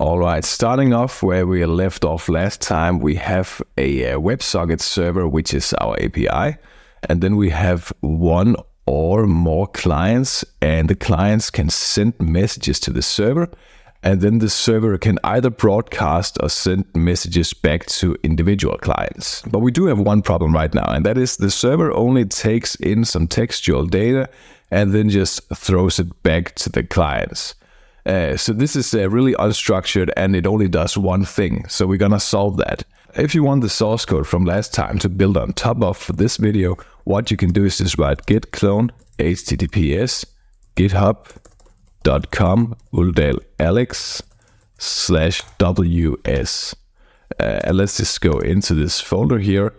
All right, starting off where we left off last time, we have a WebSockets server, which is our API. And then we have one or more clients, and the clients can send messages to the server. And then the server can either broadcast or send messages back to individual clients. But we do have one problem right now, and that is the server only takes in some textual data and then just throws it back to the clients. So this is really unstructured, and it only does one thing. So we're gonna solve that. If you want the source code from last time to build on top of this video, what you can do is just write git clone https github.com/alex/ws. And let's just go into this folder here.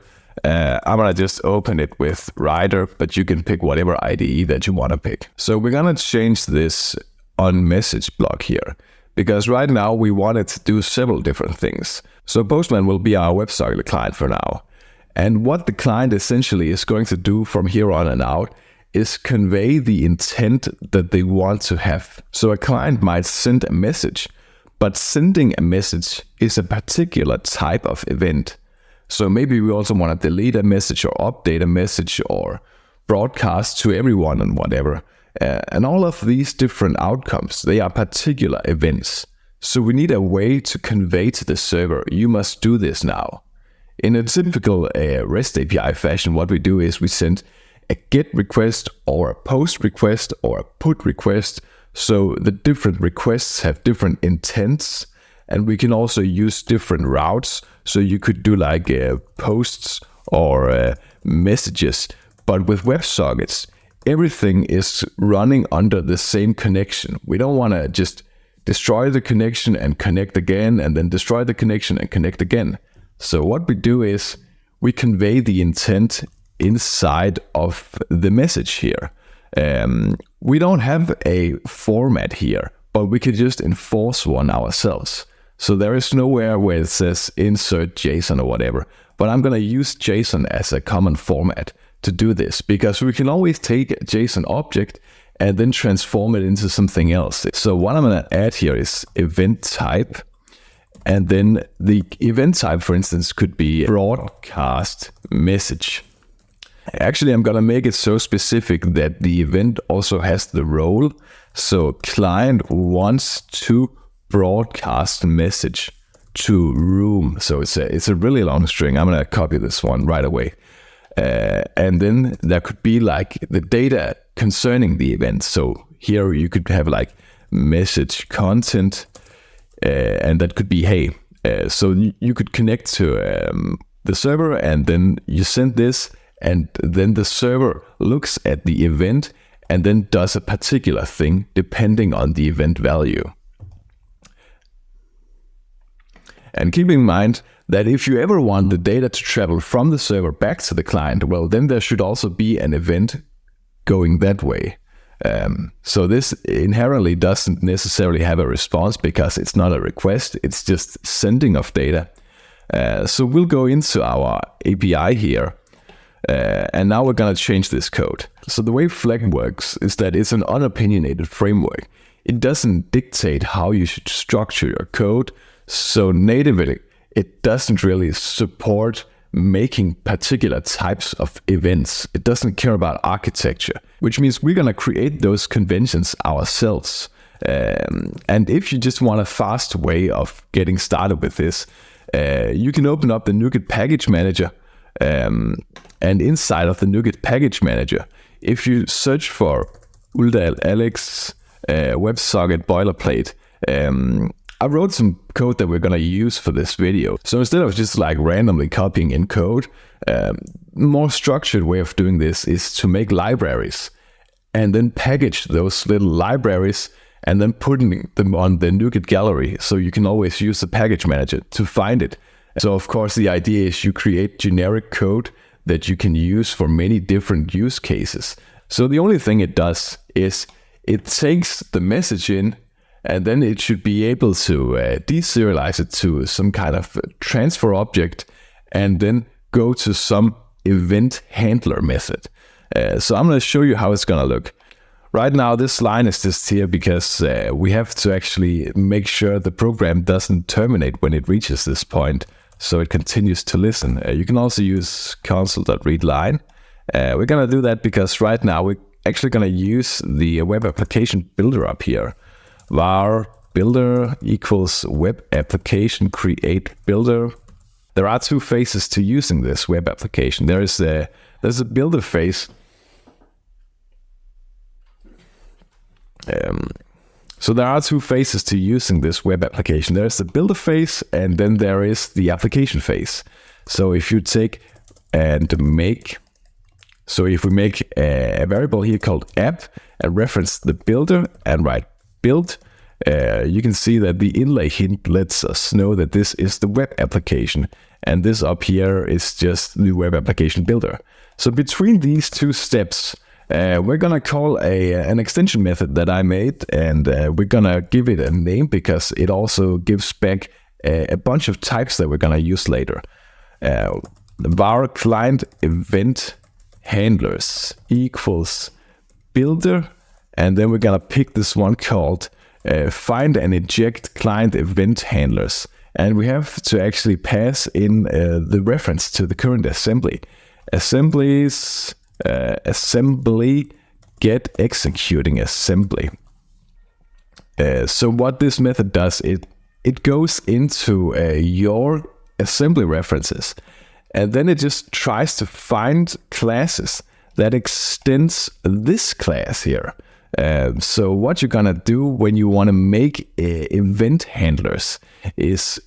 I'm gonna just open it with Writer, but you can pick whatever IDE that you want to pick. So we're gonna change this on message block here, because right now we want it to do several different things. So Postman will be our WebSocket client for now. And what the client essentially is going to do from here on and out is convey the intent that they want to have. So a client might send a message, but sending a message is a particular type of event. So maybe we also want to delete a message or update a message or broadcast to everyone and whatever. And all of these different outcomes, they are particular events. So we need a way to convey to the server, you must do this now. In a typical REST API fashion, what we do is we send a GET request or a POST request or a PUT request. So the different requests have different intents, and we can also use different routes. So you could do like posts or messages, but with WebSockets, everything is running under the same connection. We don't want to just destroy the connection and connect again, and then destroy the connection and connect again. So what we do is we convey the intent inside of the message here. We don't have a format here, but we could just enforce one ourselves. So there is nowhere where it says insert JSON or whatever, but I'm going to use JSON as a common format to do this, because we can always take a JSON object and then transform it into something else. So what I'm going to add here is event type, and then the event type, for instance, could be broadcast message. Actually, I'm going to make it so specific that the event also has the role. So client wants to broadcast message to room. So it's a really long string. I'm going to copy this one right away. And then there could be like the data concerning the event. So here you could have like message content, and that could be, hey, so you could connect to the server, and then you send this, and then the server looks at the event and then does a particular thing depending on the event value. And keep in mind that if you ever want the data to travel from the server back to the client, well, then there should also be an event going that way. So this inherently doesn't necessarily have a response, because it's not a request, it's just sending of data. So we'll go into our API here, and now we're going to change this code. So the way Flag works is that it's an unopinionated framework. It doesn't dictate how you should structure your code. So natively, it doesn't really support making particular types of events. It doesn't care about architecture, which means we're going to create those conventions ourselves. And if you just want a fast way of getting started with this, you can open up the Nuget package manager. And inside of the Nuget package manager, if you search for Uldal Alex WebSocket boilerplate, I wrote some code that we're going to use for this video. So instead of just like randomly copying in code, more structured way of doing this is to make libraries and then package those little libraries and then putting them on the Nuget gallery. So you can always use the package manager to find it. So of course, the idea is you create generic code that you can use for many different use cases. So the only thing it does is it takes the message in, and then it should be able to deserialize it to some kind of transfer object, and then go to some event handler method. So I'm going to show you how it's going to look. Right now, this line is just here because we have to actually make sure the program doesn't terminate when it reaches this point, so it continues to listen. You can also use console.readLine. We're going to do that because right now we're actually going to use the web application builder up here. Var builder equals web application create builder. There are two phases to using this web application. There's a builder phase. So there are two phases to using this web application. There's the builder phase, and then there is the application phase. So if you take and make, so if we make a variable here called app and reference the builder and write build, you can see that the inlay hint lets us know that this is the web application, and this up here is just the web application builder. So between these two steps, we're gonna call an extension method that I made, and we're gonna give it a name because it also gives back a bunch of types that we're gonna use later. Var client event handlers equals builder, and then we're gonna pick this one called find and eject client event handlers, and we have to actually pass in the reference to the current assembly. Assemblies assembly get executing assembly. So what this method does, it goes into your assembly references, and then it just tries to find classes that extends this class here. So what you're gonna do when you want to make event handlers is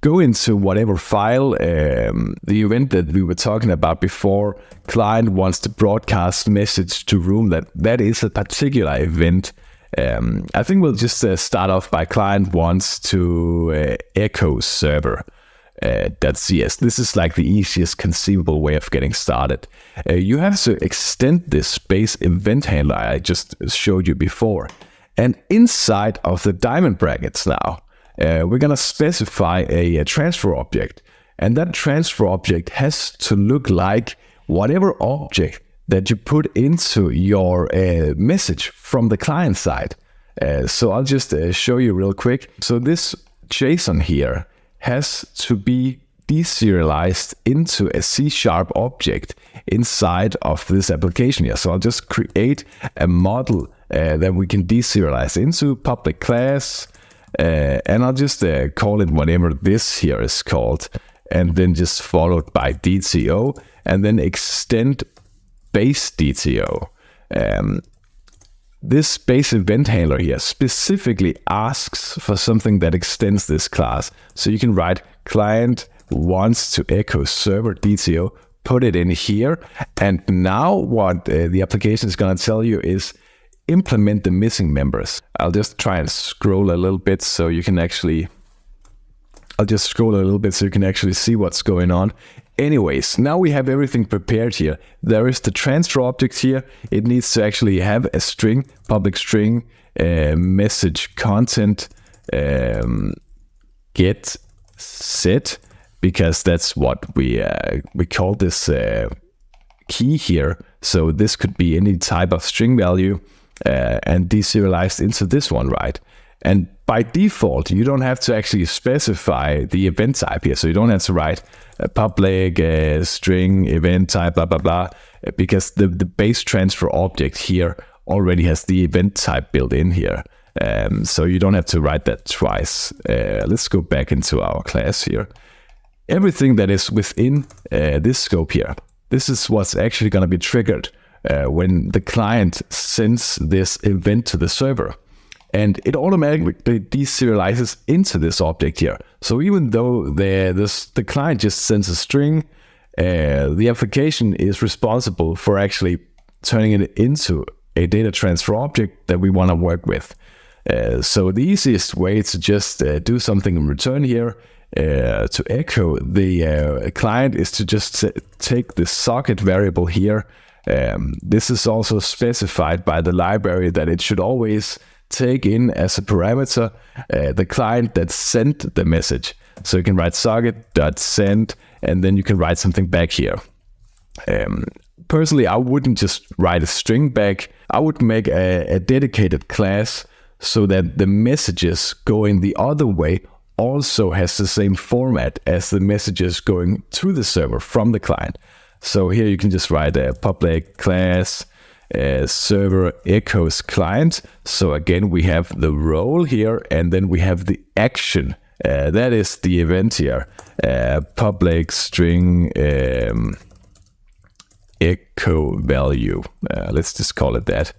go into whatever file, the event that we were talking about before, client wants to broadcast message to room, that is a particular event. I think we'll just start off by client wants to echo server. .cs. This is like the easiest conceivable way of getting started. You have to extend this base event handler I just showed you before. And inside of the diamond brackets now, we're going to specify a transfer object. And that transfer object has to look like whatever object that you put into your message from the client side. So I'll just show you real quick. So this JSON here has to be deserialized into a C# object inside of this application here. So I'll just create a model that we can deserialize into public class, and I'll just call it whatever this here is called, and then just followed by DTO, and then extend base DTO. This base event handler here specifically asks for something that extends this class. So you can write client wants to echo server DTO, put it in here. And now what the application is going to tell you is implement the missing members. I'll just try and scroll a little bit so you can actually, see what's going on. Anyways, now we have everything prepared here. There is the transfer object here. It needs to actually have a string, public string, message content, get set, because that's what we call this key here. So this could be any type of string value and deserialized into this one, right? And by default, you don't have to actually specify the event type here. So you don't have to write a public string event type, blah, blah, blah, because the base transfer object here already has the event type built in here. So you don't have to write that twice. Let's go back into our class here. Everything that is within this scope here, this is what's actually going to be triggered when the client sends this event to the server. And it automatically deserializes into this object here. So even though the client just sends a string, the application is responsible for actually turning it into a data transfer object that we want to work with. So the easiest way to just do something in return here to echo the client is to just take the socket variable here. This is also specified by the library that it should always take in as a parameter the client that sent the message. So you can write socket.send, and then you can write something back here. personally, I wouldn't just write a string back. I would make a dedicated class so that the messages going the other way also has the same format as the messages going to the server from the client. So here you can just write a public class server echoes client. So again, we have the role here, and then we have the action. That is the event here. Public string echo value. Let's just call it that.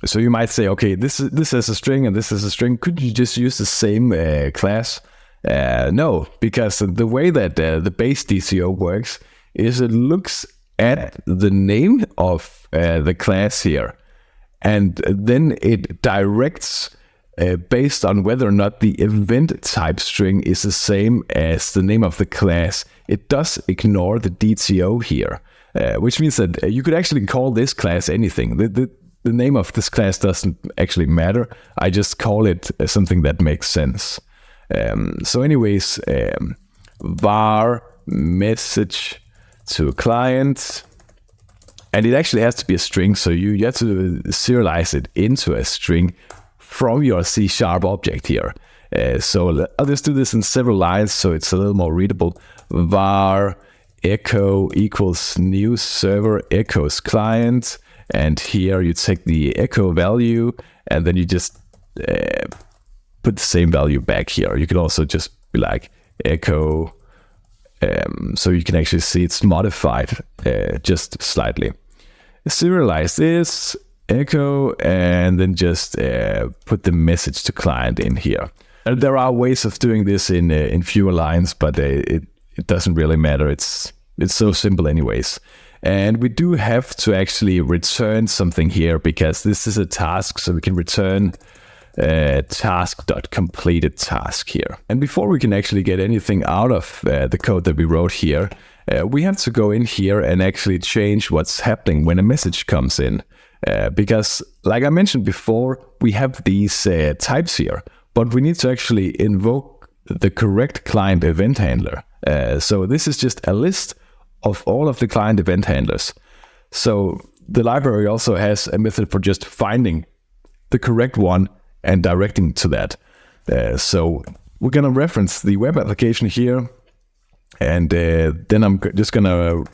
So you might say, okay, this is a string and this is a string. Could you just use the same class? No, because the way that the base DCO works is it looks at the name of the class here, and then it directs based on whether or not the event type string is the same as the name of the class. It does ignore the DTO here, which means that you could actually call this class anything. The name of this class doesn't actually matter. I just call it something that makes sense. So anyways, var message to client, and it actually has to be a string, so you have to serialize it into a string from your C# object here. So I'll just do this in several lines so it's a little more readable. Var echo equals new server echoes client, and here you take the echo value and then you just put the same value back here. You can also just be like echo, so you can actually see it's modified just slightly. Serialize this, echo, and then just put the message to client in here. There are ways of doing this in fewer lines, but it doesn't really matter. It's so simple anyways. And we do have to actually return something here because this is a task, so we can return task.completed task here. And before we can actually get anything out of the code that we wrote here, we have to go in here and actually change what's happening when a message comes in. Because like I mentioned before, we have these types here, but we need to actually invoke the correct client event handler. So this is just a list of all of the client event handlers. So the library also has a method for just finding the correct one and directing to that. So we're gonna reference the web application here, and then I'm just gonna,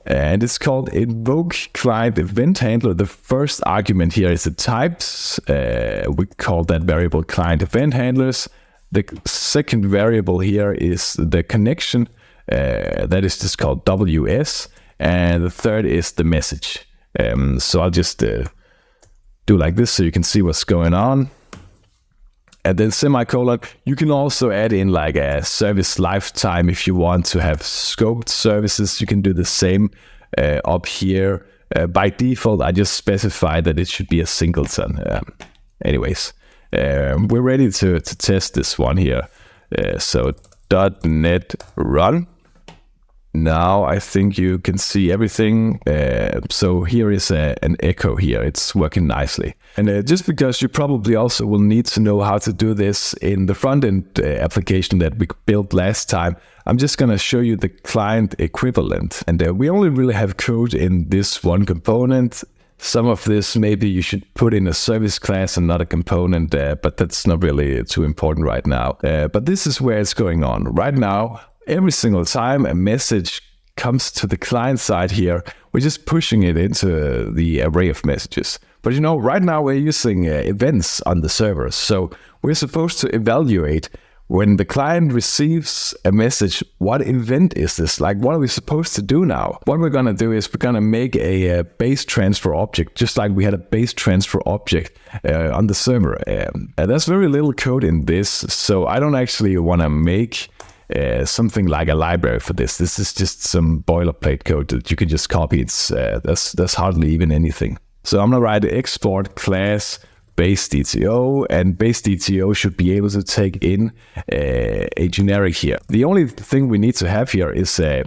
and it's called invoke client event handler. The first argument here is the types. We call that variable client event handlers. The second variable here is the connection. That is just called WS, and the third is the message. So I'll just do like this so you can see what's going on. And then semicolon. You can also add in like a service lifetime if you want to have scoped services. You can do the same up here. By default, I just specify that it should be a singleton. Anyways, we're ready to test this one here. So .NET run. Now I think you can see everything. So here is an echo here. It's working nicely. And just because you probably also will need to know how to do this in the front-end application that we built last time, I'm just going to show you the client equivalent. And we only really have code in this one component. Some of this maybe you should put in a service class and not a component, but that's not really too important right now. But this is where it's going on. Right now, every single time a message comes to the client side here, we're just pushing it into the array of messages. But you know, right now we're using events on the server. So we're supposed to evaluate when the client receives a message, what event is this? Like, what are we supposed to do now? What we're going to do is we're going to make a base transfer object, just like we had a base transfer object on the server. There's very little code in this, so I don't actually want to make something like a library for this. This is just some boilerplate code that you can just copy. It's that's hardly even anything. So I'm gonna write export class base DTO, and base DTO should be able to take in a generic here. The only thing we need to have here is an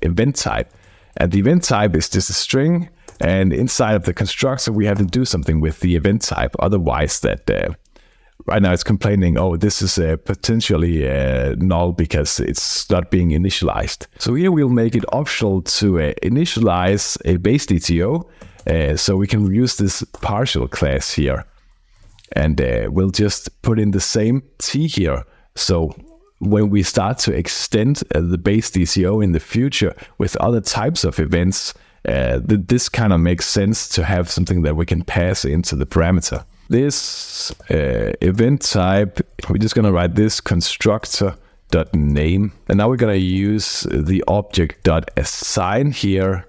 event type, and the event type is just a string. And inside of the constructor, we have to do something with the event type. Otherwise, that right now it's complaining, oh, this is potentially null because it's not being initialized. So here we'll make it optional to initialize a base DTO. So we can use this partial class here. And we'll just put in the same T here. So when we start to extend the base DTO in the future with other types of events, this kind of makes sense to have something that we can pass into the parameter. This event type, we're just going to write this constructor.name. And now we're going to use the object.assign here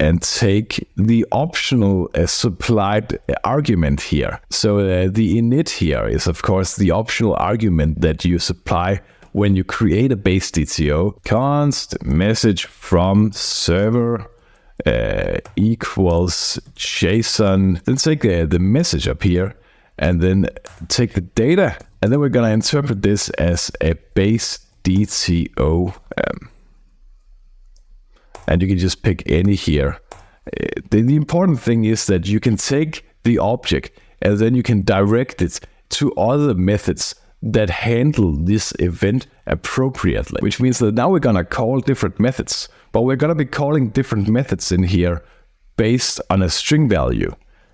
and take the optional supplied argument here. So the init here is, of course, the optional argument that you supply when you create a base DTO. Const message from server equals JSON. Then take the message up here and then take the data. And then we're going to interpret this as a base DTO. And you can just pick any here. The important thing is that you can take the object and then you can direct it to other methods that handle this event appropriately, which means that now we're going to call different methods, but we're going to be calling different methods in here based on a string value.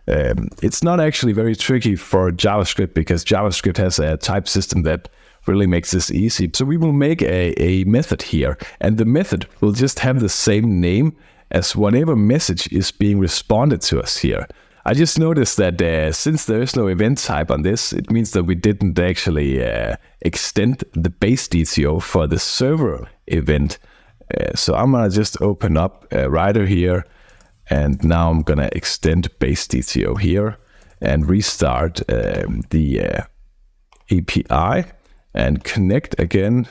It's not actually very tricky for JavaScript because JavaScript has a type system that really makes this easy. So we will make a method here, and the method will just have the same name as whatever message is being responded to us here. I just noticed that since there is no event type on this, it means that we didn't actually extend the base DTO for the server event. So I'm gonna just open up Rider here, and now I'm gonna extend base DTO here and restart the API. And connect again,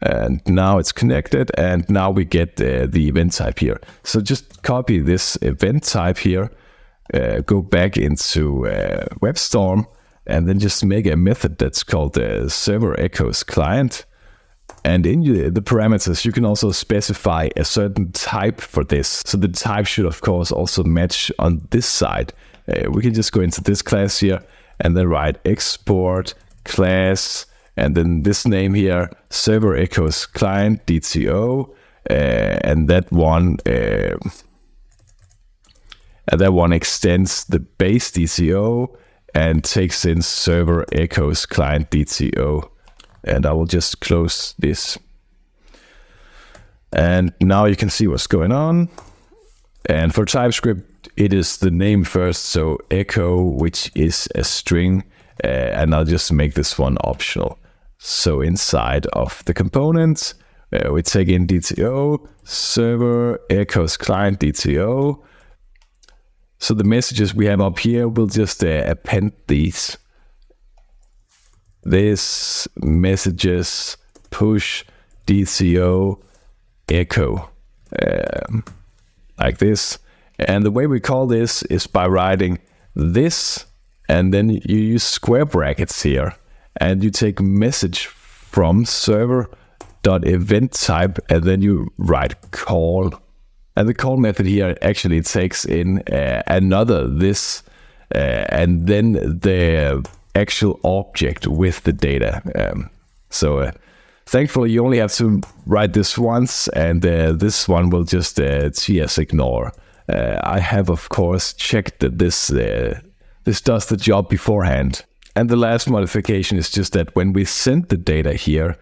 and now it's connected, and now we get the event type here. So just copy this event type here, go back into WebStorm, and then just make a method that's called server echoes client. And in the parameters, you can also specify a certain type for this. So the type should, of course, also match on this side. We can just go into this class here, and then write export class. And then this name here, server echoes client DTO, and that one extends the base DTO and takes in server echoes client DTO. And I will just close this. And now you can see what's going on. And for TypeScript, it is the name first, so echo, which is a string, and I'll just make this one optional. So inside of the components, we take in DTO, server echoes client DTO. So the messages we have up here, we'll just append these. This messages push DTO echo, like this. And the way we call this is by writing this, and then you use square brackets here. And you take message from server.event type, and then you write call. And the call method here actually takes in another this, and then the actual object with the data. So thankfully, you only have to write this once, and this one will just TS ignore. I have, of course, checked that this does the job beforehand. And the last modification is just that when we send the data here,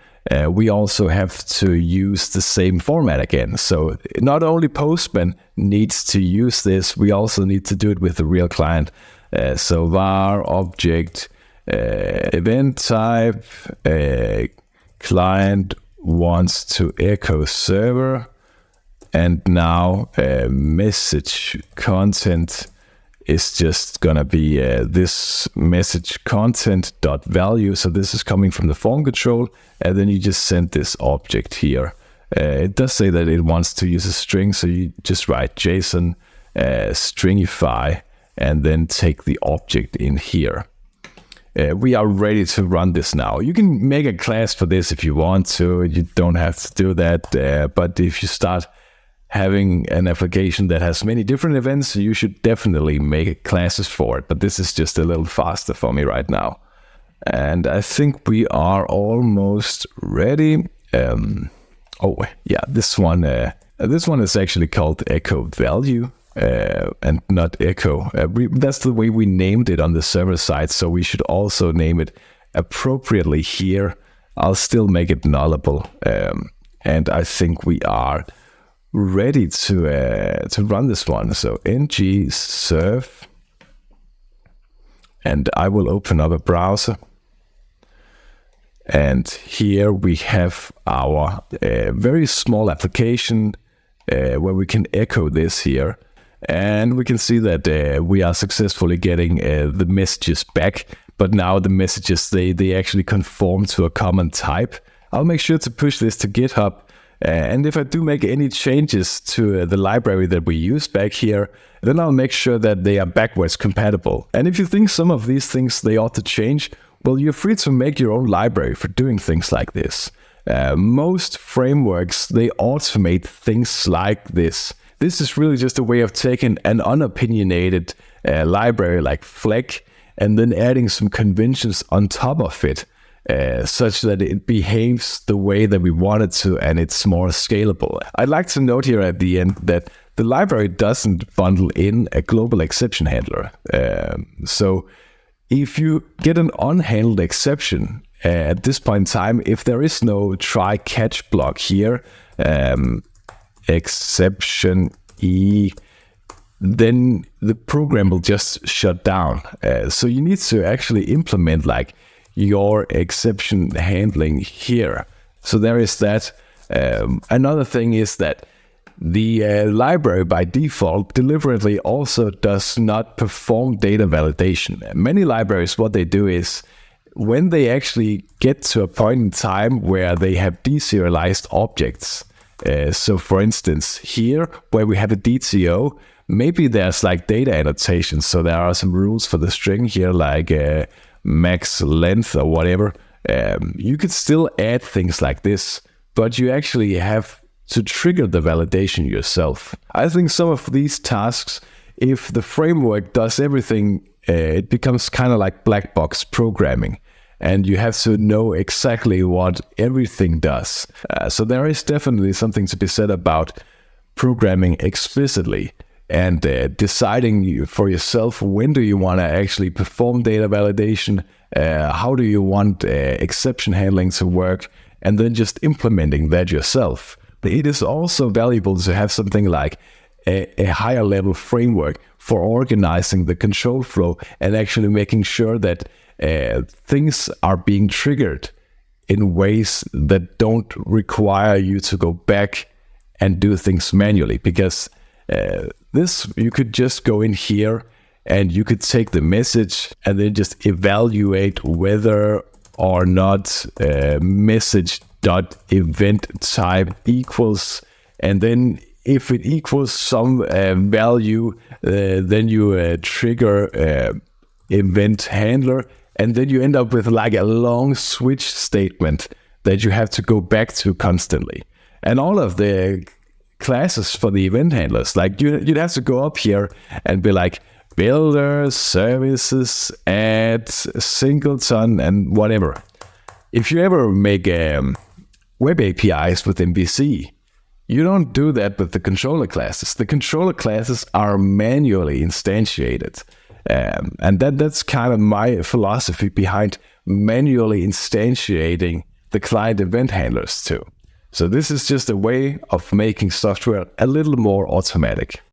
we also have to use the same format again. So not only Postman needs to use this, we also need to do it with the real client. So var object event type client wants to echo server, and now message content is just gonna be this message content dot value. So this is coming from the form control, and then you just send this object here. It does say that it wants to use a string, so you just write JSON stringify, and then take the object in here. We are ready to run this now. You can make a class for this if you want to. You don't have to do that, but if you start having an application that has many different events, you should definitely make classes for it. But this is just a little faster for me right now. And I think we are almost ready. Oh yeah, this one is actually called echo value and not echo. That's the way we named it on the server side, so we should also name it appropriately here. I'll still make it nullable, and I think we are ready to run this one. So ng serve, and I will open up a browser. And here we have our very small application where we can echo this here. And we can see that we are successfully getting the messages back. But now the messages, they actually conform to a common type. I'll make sure to push this to GitHub. And if I do make any changes to the library that we use back here, then I'll make sure that they are backwards compatible. And if you think some of these things they ought to change, well, you're free to make your own library for doing things like this. Most frameworks, they automate things like this. This is really just a way of taking an unopinionated library like Fleck and then adding some conventions on top of it, such that it behaves the way that we want it to and it's more scalable. I'd like to note here at the end that the library doesn't bundle in a global exception handler. So if you get an unhandled exception at this point in time, if there is no try catch block here, exception E, then the program will just shut down. So you need to actually implement like your exception handling here. So there is that. Another thing is that the library by default deliberately also does not perform data validation. Many libraries, what they do is when they actually get to a point in time where they have deserialized objects. So for instance, here where we have a DTO, maybe there's like data annotations. So there are some rules for the string here, like max length or whatever. You could still add things like this, but you actually have to trigger the validation yourself. I think some of these tasks, if the framework does everything, it becomes kind of like black box programming. And you have to know exactly what everything does. So there is definitely something to be said about programming explicitly and deciding for yourself when do you want to actually perform data validation, how do you want exception handling to work, and then just implementing that yourself. It is also valuable to have something like a higher level framework for organizing the control flow and actually making sure that things are being triggered in ways that don't require you to go back and do things manually. Because this, you could just go in here and you could take the message and then just evaluate whether or not message.event type equals, and then if it equals some value, then you trigger event handler, and then you end up with like a long switch statement that you have to go back to constantly. And all of the classes for the event handlers, like you'd have to go up here and be like builder, services, add, singleton, and whatever. If you ever make web APIs with MVC, you don't do that with the controller classes. The controller classes are manually instantiated. And that's kind of my philosophy behind manually instantiating the client event handlers too. So this is just a way of making software a little more automatic.